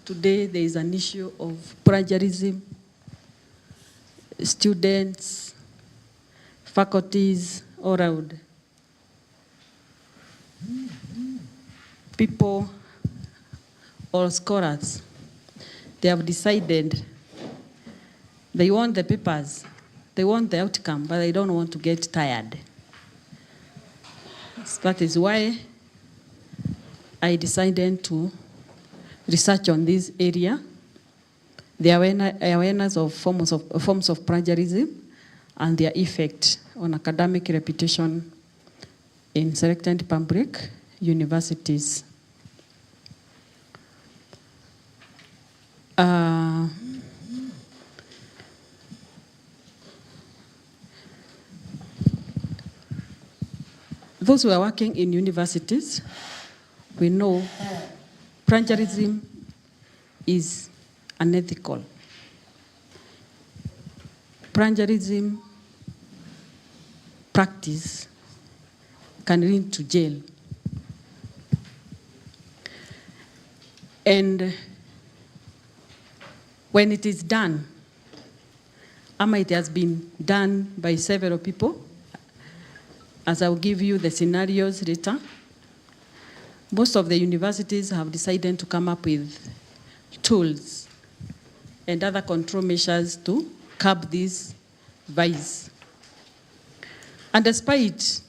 today there is an issue of plagiarism. Students, faculties, all around. People or scholars, they have decided they want the papers, they want the outcome, but they don't want to get tired. That is why I decided to research on this area, the awareness of forms of plagiarism and their effect on academic reputation in selected public universities. Those who are working in universities, we know plagiarism is unethical. Plagiarism practice can lead to jail. And when it is done, it has been done by several people, as I'll give you the scenarios later, most of the universities have decided to come up with tools and other control measures to curb this vice. And despite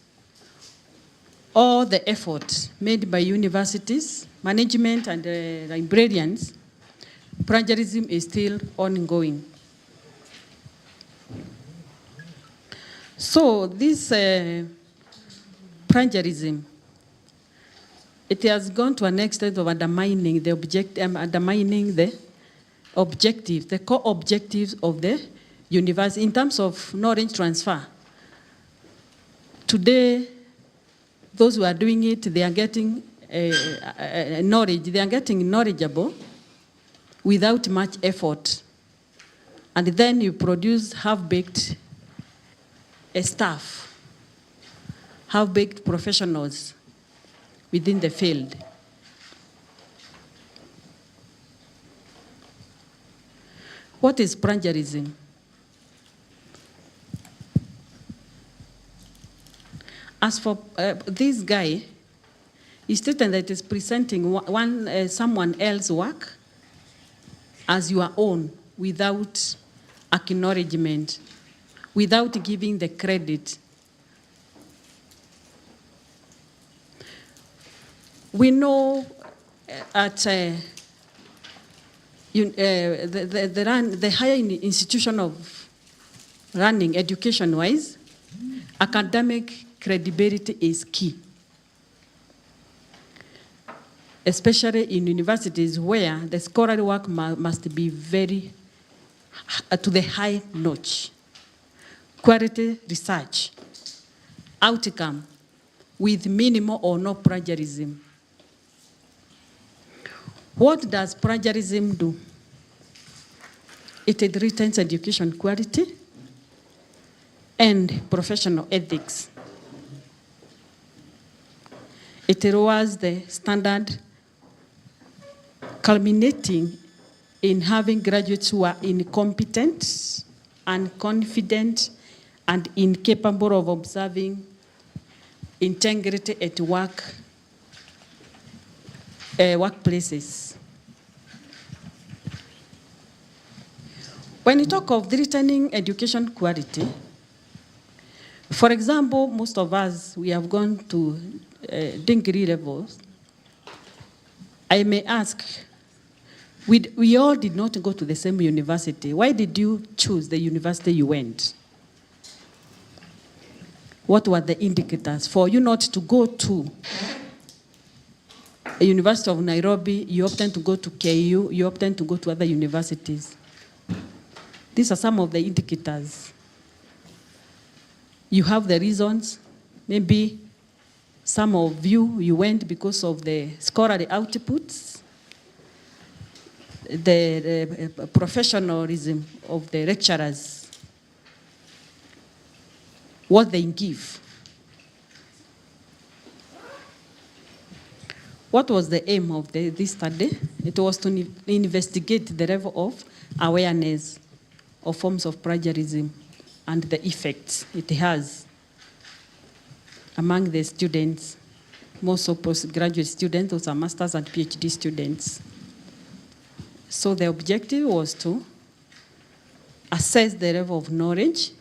all the effort made by universities, management, and librarians, plagiarism is still ongoing. So this plagiarism, it has gone to an extent of undermining the objectives, the core objectives of the university in terms of knowledge transfer. Today, those who are doing it, they are getting knowledge, they are getting knowledgeable without much effort. And then you produce half-baked staff, half-baked professionals within the field. What is plagiarism? As for this guy, he stated that it is presenting someone else's work as your own without acknowledgement, without giving the credit. We know at the higher institution of running education-wise, academic credibility is key, especially in universities where the scholarly work must be very to the high notch. Quality research, outcome with minimal or no plagiarism. What does plagiarism do? It threatens education quality and professional ethics. It lowers the standard, culminating in having graduates who are incompetent, unconfident, and incapable of observing integrity at workplaces. When you talk of threatening education quality, for example, most of us, we have gone to degree levels. I may ask, we all did not go to the same university. Why did you choose the university you went? What were the indicators for you not to go to a University of Nairobi? You opted to go to KU, you opted to go to other universities. These are some of the indicators. You have the reasons. Maybe some of you went because of the scholarly outputs, the professionalism of the lecturers, what they give. What was the aim of this study? It was to investigate the level of awareness of forms of plagiarism and the effects it has among the students, most of postgraduate students, those are masters and PhD students. So the objective was to assess the level of knowledge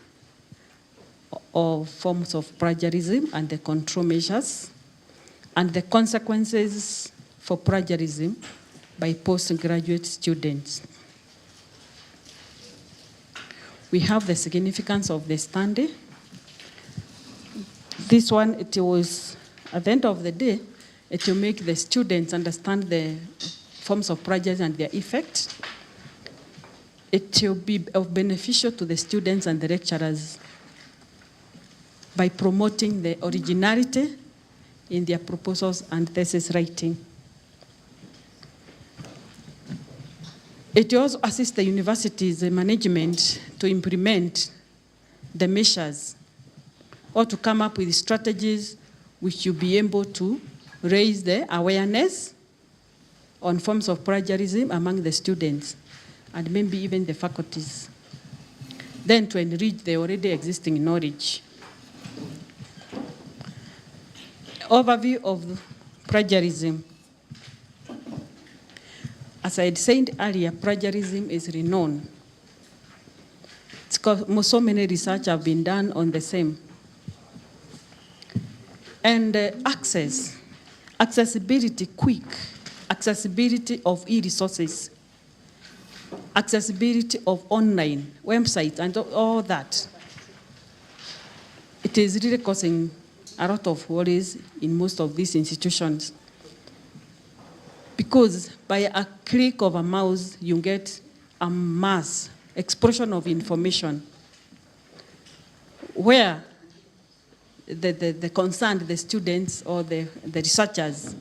of forms of plagiarism and the control measures and the consequences for plagiarism by postgraduate students. We have the significance of the study. This one, it was, at the end of the day, it will make the students understand the forms of plagiarism and their effect. It will be beneficial to the students and the lecturers by promoting the originality in their proposals and thesis writing. It also assists the university's management to implement the measures or to come up with strategies which will be able to raise the awareness on forms of plagiarism among the students and maybe even the faculties. Then to enrich the already existing knowledge. Overview of plagiarism. As I had said earlier, plagiarism is renowned. It's because so many research have been done on the same. And accessibility, quick, accessibility of e-resources, accessibility of online websites and all that. It is really causing a lot of worries in most of these institutions. Because by a click of a mouse, you get a mass explosion of information where the concerned, the students or the researchers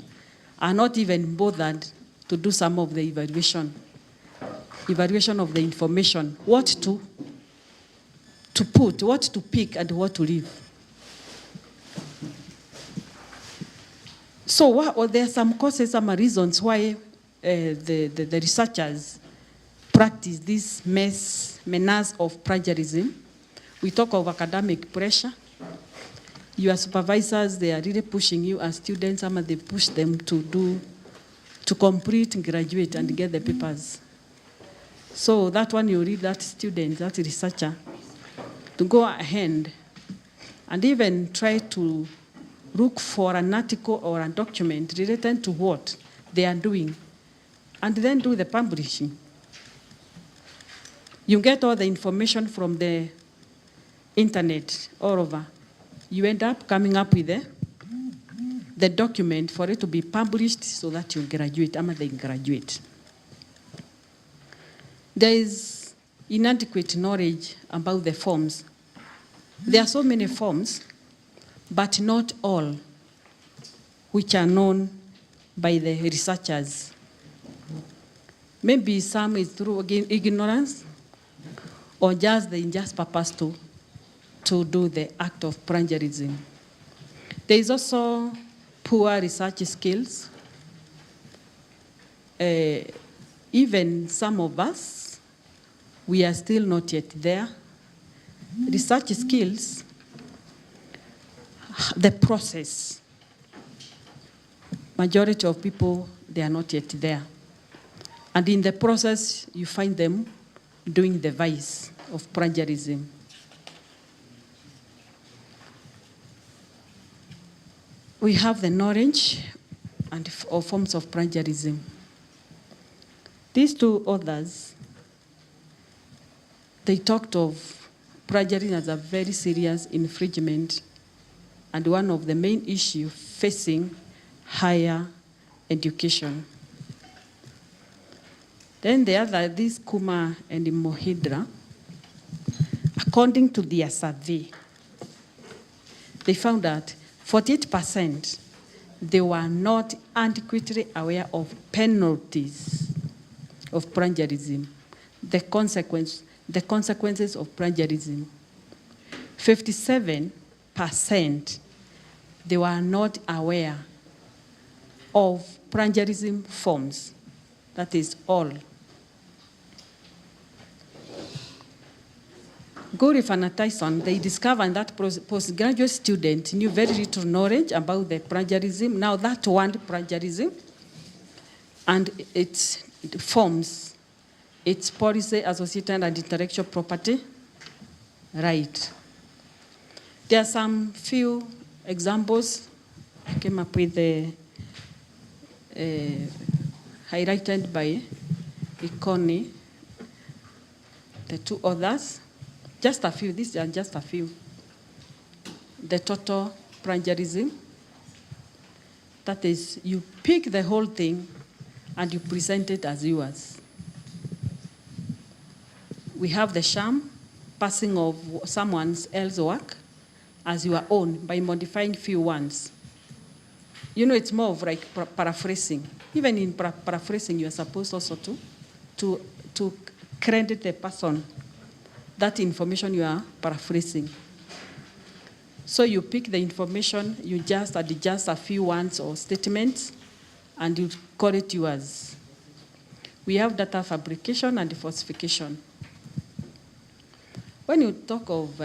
are not even bothered to do some of the evaluation of the information, what to put, what to pick, and what to leave. So there are some causes, some reasons why the researchers practice this menace of plagiarism. We talk of academic pressure. Your supervisors, they are really pushing you as students, some they push them to complete, graduate, and get the papers. So that one you read that student, that researcher, to go ahead and even try to look for an article or a document related to what they are doing, and then do the publishing. You get all the information from the internet all over. You end up coming up with the document for it to be published so that you graduate, or they graduate. There is inadequate knowledge about the forms. There are so many forms, but not all which are known by the researchers. Maybe some is through ignorance or just the unjust purpose to do the act of plagiarism. There is also poor research skills. Even some of us, we are still not yet there. Research skills, the process. Majority of people, they are not yet there. And in the process, you find them doing the vice of plagiarism. We have the knowledge of forms of plagiarism. These two authors, they talked of plagiarism as a very serious infringement and one of the main issues facing higher education. Then the other, this Kumar and Mohidra, according to their survey, they found that 48% they were not adequately aware of penalties of plagiarism, the consequences of plagiarism. 57% they were not aware of plagiarism forms. That is all. Gorif and Tyson, they discovered that postgraduate students knew very little knowledge about the plagiarism. Now that one, plagiarism, and its forms, its policy, associated and intellectual property right. There are some few examples I came up with, highlighted by Ikoni, the two others. Just a few, these are just a few. The total plagiarism, that is, you pick the whole thing and you present it as yours. We have the sham, passing of someone else's work as your own by modifying few ones. You know, it's more of like paraphrasing. Even in paraphrasing, you are supposed also to credit the person that information you are paraphrasing. So you pick the information, you just adjust a few words or statements, and you call it yours. We have data fabrication and falsification. When you talk of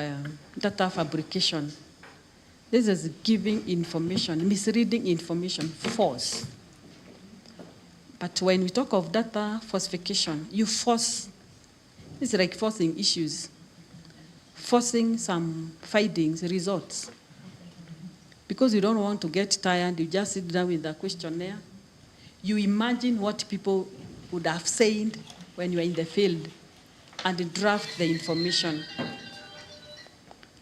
data fabrication, this is giving information, misleading information, false. But when we talk of data falsification, you force. It's like forcing issues, forcing some findings, results. Because you don't want to get tired, you just sit down with a questionnaire. You imagine what people would have said when you are in the field and draft the information.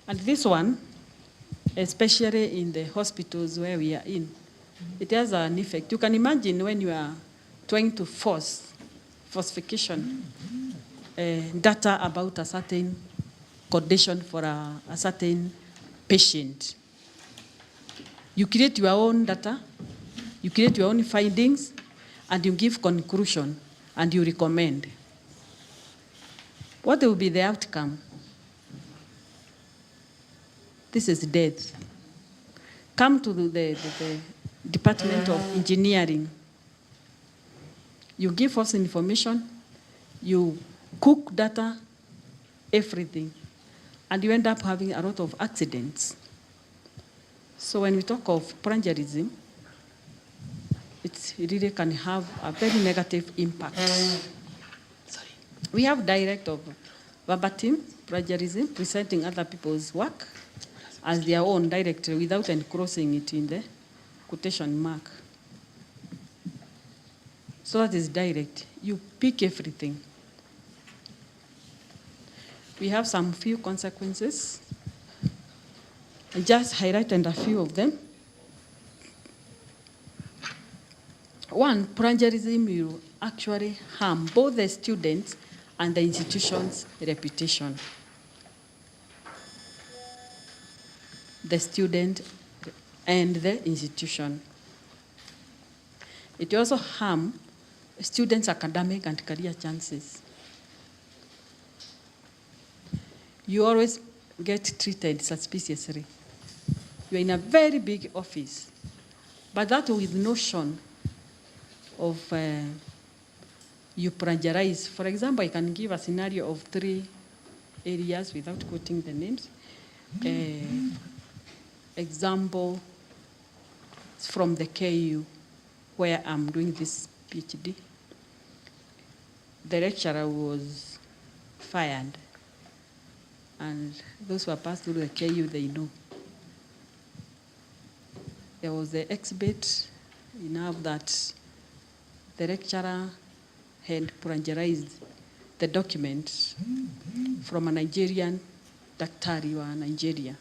And this one, especially in the hospitals where we are in, it has an effect. You can imagine when you are trying to force falsification, data about a certain condition for a certain patient. You create your own data, you create your own findings, and you give conclusion, and you recommend. What will be the outcome? This is death. Come to the Department of Engineering. You give us information, you cook data, everything, and you end up having a lot of accidents. So when we talk of plagiarism, it really can have a very negative impact. Sorry. We have direct of verbatim plagiarism, presenting other people's work as their own directly without encroaching it in the quotation mark. So that is direct. You pick everything. We have some few consequences. I just highlighted a few of them. One, plagiarism will actually harm both the students and the institution's reputation. The student and the institution. It also harms students' academic and career chances. You always get treated suspiciously. You're in a very big office, but that with notion of you plagiarize. For example, I can give a scenario of 3 areas without quoting the names. Example from the KU, where I'm doing this PhD. The lecturer was fired, and those who are passed through the KU, they know. There was the exhibit enough that the lecturer had plagiarized the document from a Nigerian daktari or Nigeria.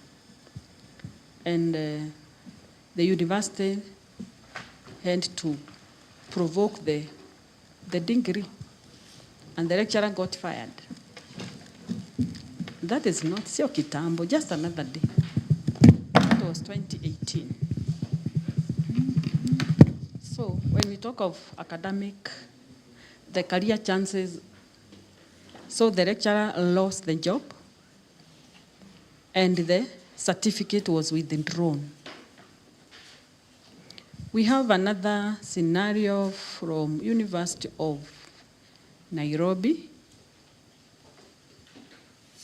And the university had to provoke the degree, and the lecturer got fired. That is not sio kitambo, just another day. That was 2018. So when we talk of academic, the career chances, so the lecturer lost the job, and the certificate was withdrawn. We have another scenario from University of Nairobi.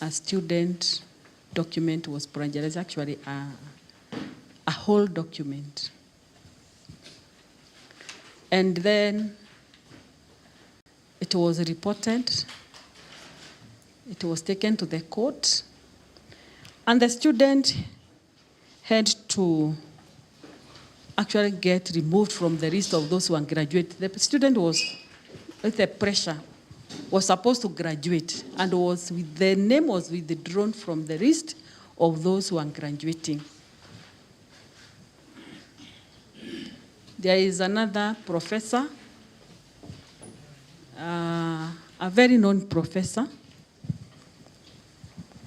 A student document was plagiarized, actually a whole document. And then it was reported, it was taken to the court, and the student had to actually get removed from the list of those who are graduate. The student was, with the pressure, was supposed to graduate, and the name was withdrawn from the list of those who are graduating. There is another professor, a very known professor,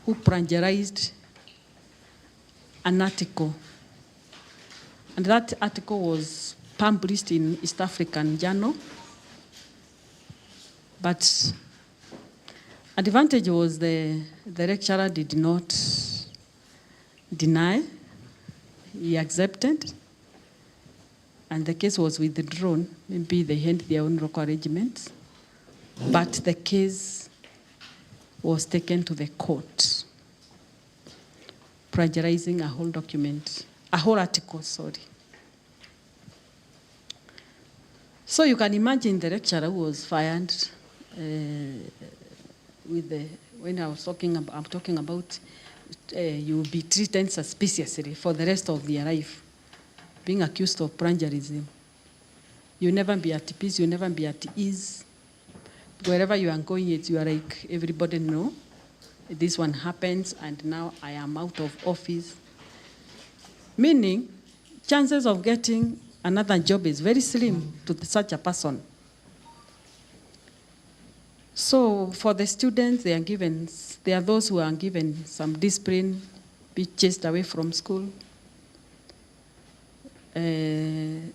who plagiarized an article. And that article was published in East African Journal. But advantage was the lecturer did not deny, he accepted, and the case was withdrawn. Maybe they had their own local arrangements, but the case was taken to the court, plagiarizing a whole document, a whole article, sorry. So you can imagine the lecturer who was fired when I was talking about, I'm talking about you will be treated suspiciously for the rest of your life, being accused of plagiarism. You'll never be at peace, you'll never be at ease. Wherever you are going, you are like, everybody know, this one happens, and now I am out of office. Meaning, chances of getting another job is very slim to such a person. So for the students, there are those who are given some discipline, be chased away from school. And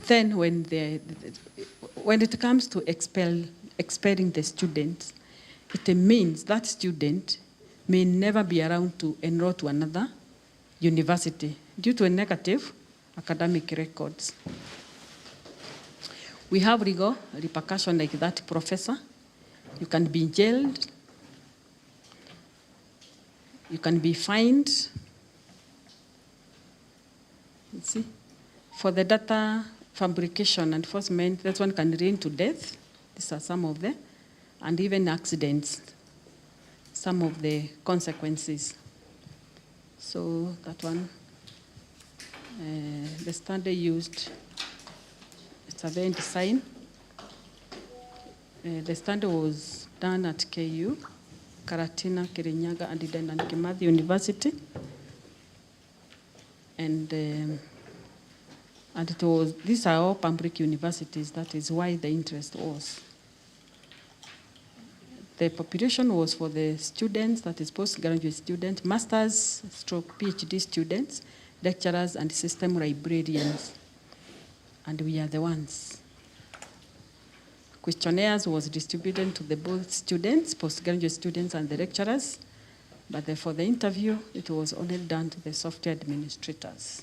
then when it comes to expelling the students, it means that student may never be around to enroll to another university due to a negative academic records. We have legal repercussion like that professor. You can be jailed. You can be fined. You see? For the data fabrication and enforcement, that one can lead to death. These are some of them. And even accidents, some of the consequences. So that one, the standard used, it's a very design. The standard was done at KU, Karatina, Kirinyaga, and then at Kimathi University. And it was, these are all public universities, that is why the interest was. The population was for the students, that is postgraduate students, masters, stroke PhD students, lecturers, and system librarians. And we are the ones. Questionnaires was distributed to the both students, postgraduate students, and the lecturers. But for the interview, it was only done to the software administrators.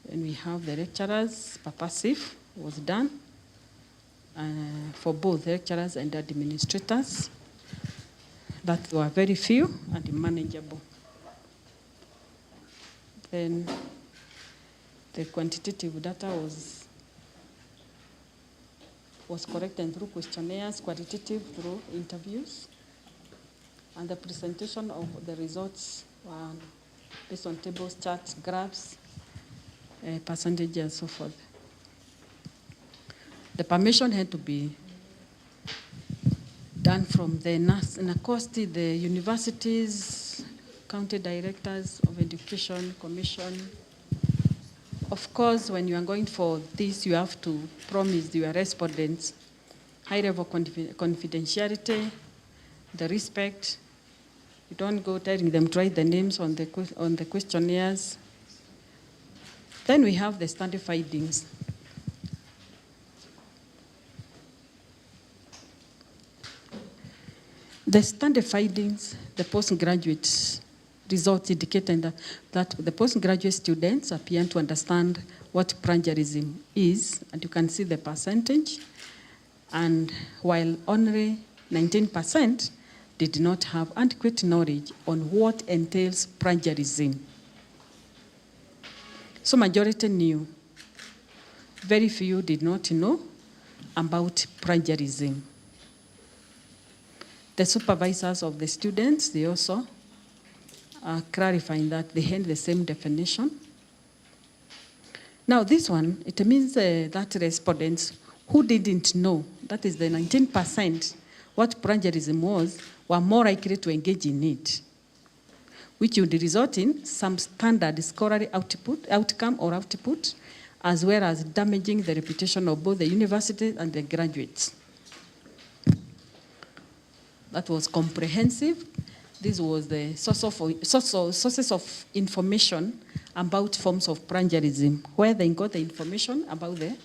And we have the lecturers, passive was done for both lecturers and administrators. That were very few and manageable. Then the quantitative data was collected through questionnaires, qualitative through interviews, and the presentation of the results were based on tables, charts, graphs, percentages, and so forth. The permission had to be done from the NACOSTI, the universities, county directors of education, commission. Of course, when you are going for this, you have to promise your respondents high-level confidentiality, the respect. You don't go telling them to write the names on the questionnaires. Then we have the study findings. The study findings, the postgraduates results indicating that the postgraduate students appear to understand what plagiarism is, and you can see the percentage. And while only 19% did not have adequate knowledge on what entails plagiarism. So majority knew. Very few did not know about plagiarism. The supervisors of the students, they also are clarifying that they had the same definition. Now this one, it means that respondents who didn't know, that is the 19%, what plagiarism was, were more likely to engage in it, which would result in some standard scholarly outcome, as well as damaging the reputation of both the university and the graduates. That was comprehensive. This was the sources of information about forms of plagiarism, where they got the information about the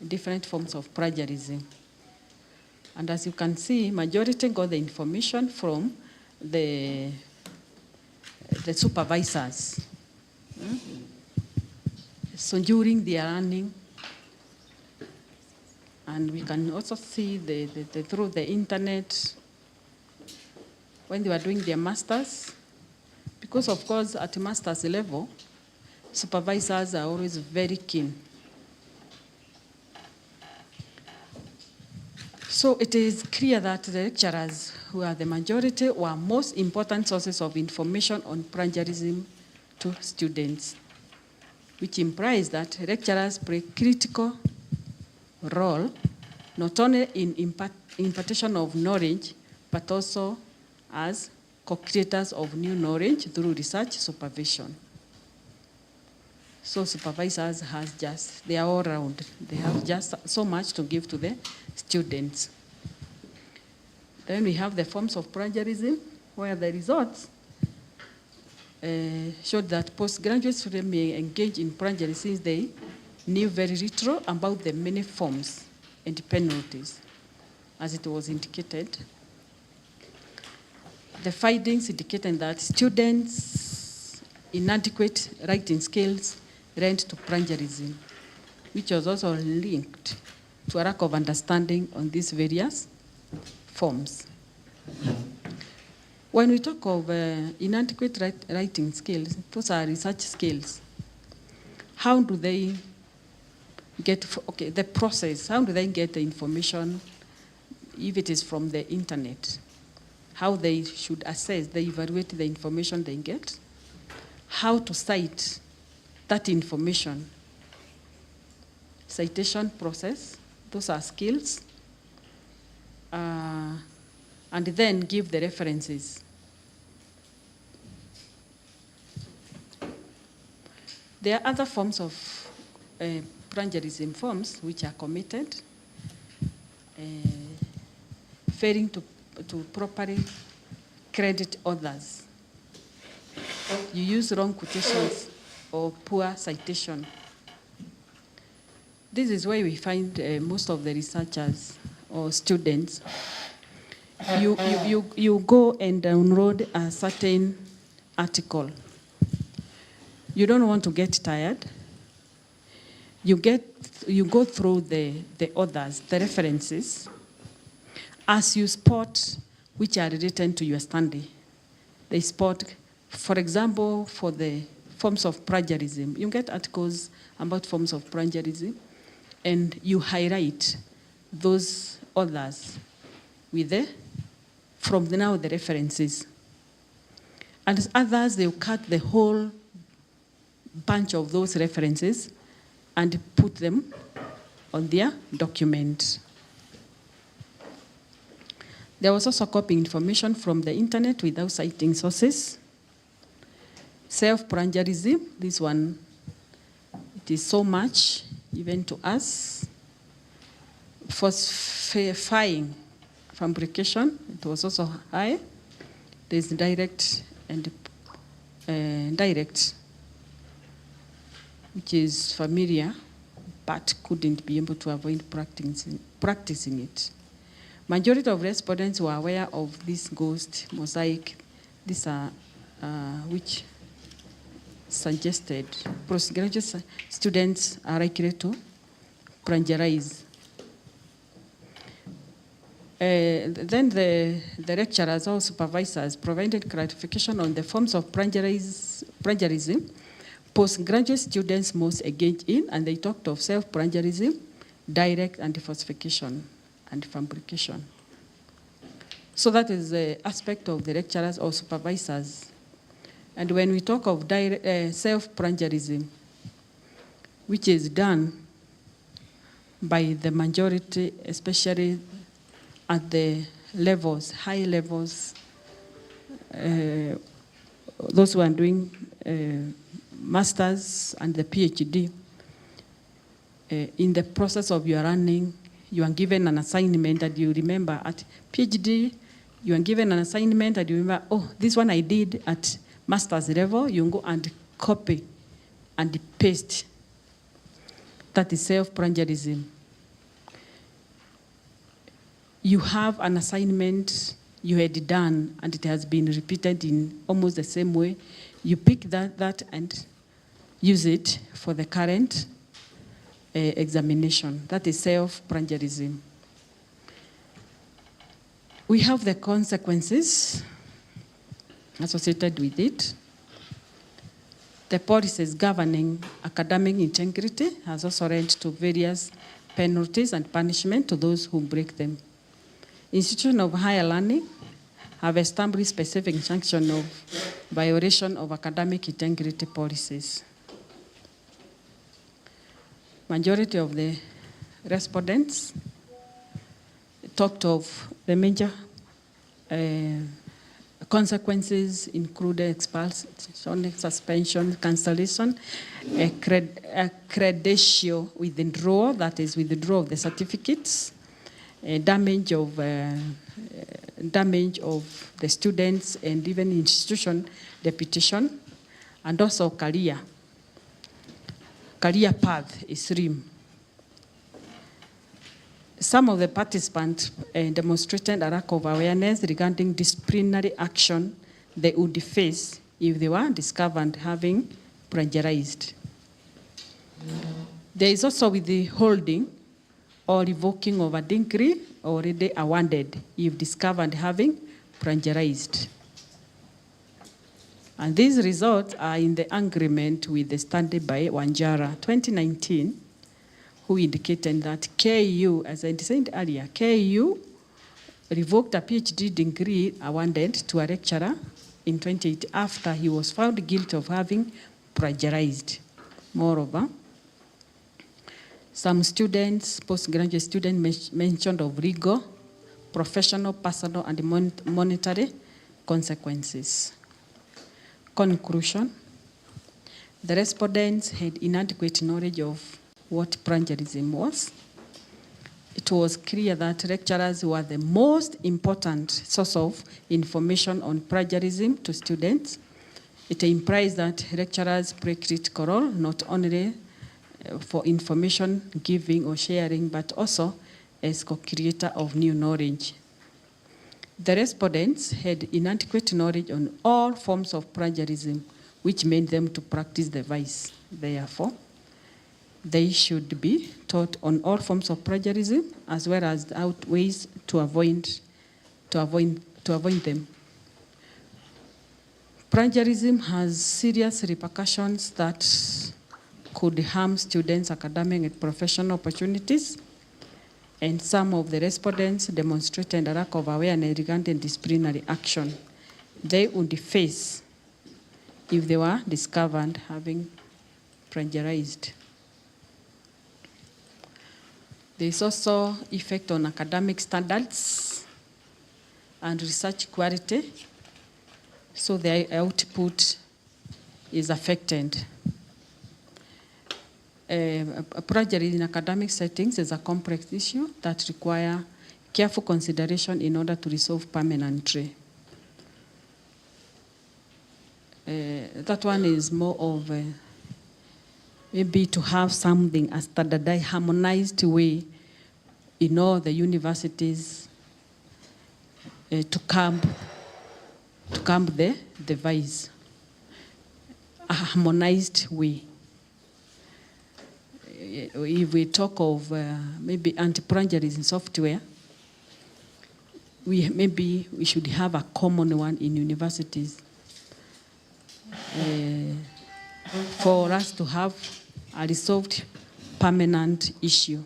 different forms of plagiarism. And as you can see, majority got the information from the supervisors. So during their learning, and we can also see through the internet, when they were doing their masters, because of course at master's level, supervisors are always very keen. So it is clear that the lecturers, who are the majority, were most important sources of information on plagiarism to students, which implies that lecturers play a critical role, not only in impartation of knowledge, but also as co-creators of new knowledge through research supervision. So supervisors they are all around. They have just so much to give to the students. Then we have the forms of plagiarism, where the results showed that postgraduates may engage in plagiarism since they knew very little about the many forms and penalties, as it was indicated. The findings indicated that students' inadequate writing skills led to plagiarism, which was also linked to a lack of understanding on these various forms. When we talk of inadequate writing skills, those are research skills. How do they get, the process, how do they get the information if it is from the internet? How they should assess, they evaluate the information they get, how to cite that information, citation process, those are skills, and then give the references. There are other forms of plagiarism forms which are committed, failing to properly credit others. You use wrong quotations or poor citation. This is where we find most of the researchers or students. You go and download a certain article. You don't want to get tired. You go through the authors, the references, as you spot which are related to your study. They spot, for example, for the forms of plagiarism. You get articles about forms of plagiarism, and you highlight those authors with the references. And others, they'll cut the whole bunch of those references and put them on their document. There was also copying information from the internet without citing sources. Self-plagiarism, this one, it is so much, even to us. Falsifying fabrication, it was also high. There's direct and direct, which is familiar, but couldn't be able to avoid practicing it. Majority of respondents were aware of this ghost, mosaic. These are which suggested postgraduate students are likely to plagiarize. Then the lecturers or supervisors provided clarification on the forms of plagiarism postgraduate students most engage in, and they talked of self-plagiarism, direct and falsification and fabrication. So that is the aspect of the lecturers or supervisors. And when we talk of self-plagiarism, which is done by the majority, especially at the levels, high levels, those who are doing masters and the PhD, in the process of your learning, you are given an assignment that you remember at PhD, you are given an assignment and you remember, oh, this one I did at master's level, you go and copy and paste. That is self-plagiarism. You have an assignment you had done and it has been repeated in almost the same way. You pick that and use it for the current examination. That is self-plagiarism. We have the consequences associated with it. The policies governing academic integrity has also led to various penalties and punishment to those who break them. Institutions of higher learning have established specific sanction of violation of academic integrity policies. Majority of the respondents talked of the major consequences included expulsion, suspension, cancellation, credential withdrawal, that is withdrawal of the certificates, damage of the students and even institution deputation, and also career path is slim. Some of the participants demonstrated a lack of awareness regarding disciplinary action they would face if they were discovered having plagiarized. There is also withholding or revoking of a degree already awarded if discovered having plagiarized. And these results are in the agreement with the study by Wanjara 2019, who indicated that KU, as I said earlier, KU revoked a PhD degree awarded to a lecturer in 2018 after he was found guilty of having plagiarized. Moreover, some students, postgraduate students, mentioned of legal, professional, personal, and monetary consequences. Conclusion: the respondents had inadequate knowledge of what plagiarism was. It was clear that lecturers were the most important source of information on plagiarism to students. It implies that lecturers play a critical role, not only for information giving or sharing, but also as co-creator of new knowledge. The respondents had inadequate knowledge on all forms of plagiarism, which made them to practice the vice. Therefore, they should be taught on all forms of plagiarism as well as ways to avoid them. Plagiarism has serious repercussions that could harm students' academic and professional opportunities, and some of the respondents demonstrated a lack of awareness regarding disciplinary action they would face if they were discovered having plagiarized. There is also effect on academic standards and research quality, so the output is affected. Plagiarism in academic settings is a complex issue that requires careful consideration in order to resolve permanently. That one is more of maybe to have something, a standardized, harmonized way in all the universities to curb to come the device, a harmonized way. If we talk of maybe anti-plagiarism software, maybe we should have a common one in universities for us to have a resolved permanent issue.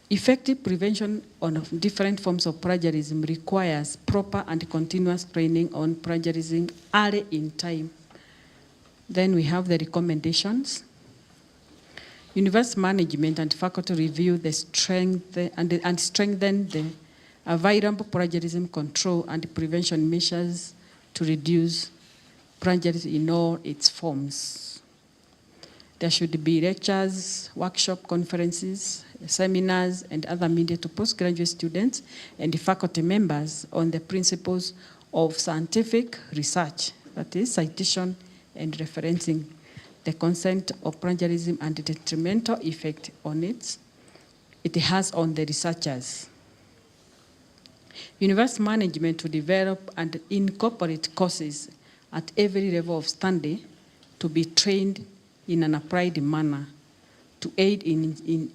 Effective prevention of different forms of plagiarism requires proper and continuous training on plagiarism early in time. Then we have the recommendations. University management and faculty review the strength and strengthen the available plagiarism control and prevention measures to reduce plagiarism in all its forms. There should be lectures, workshop conferences, seminars, and other media to postgraduate students and faculty members on the principles of scientific research, that is, citation and referencing, the concept of plagiarism and the detrimental effect on it has on the researchers. University management to develop and incorporate courses at every level of study to be trained in an applied manner to aid in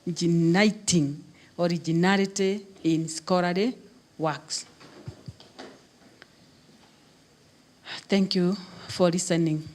igniting originality in scholarly works. Thank you for listening.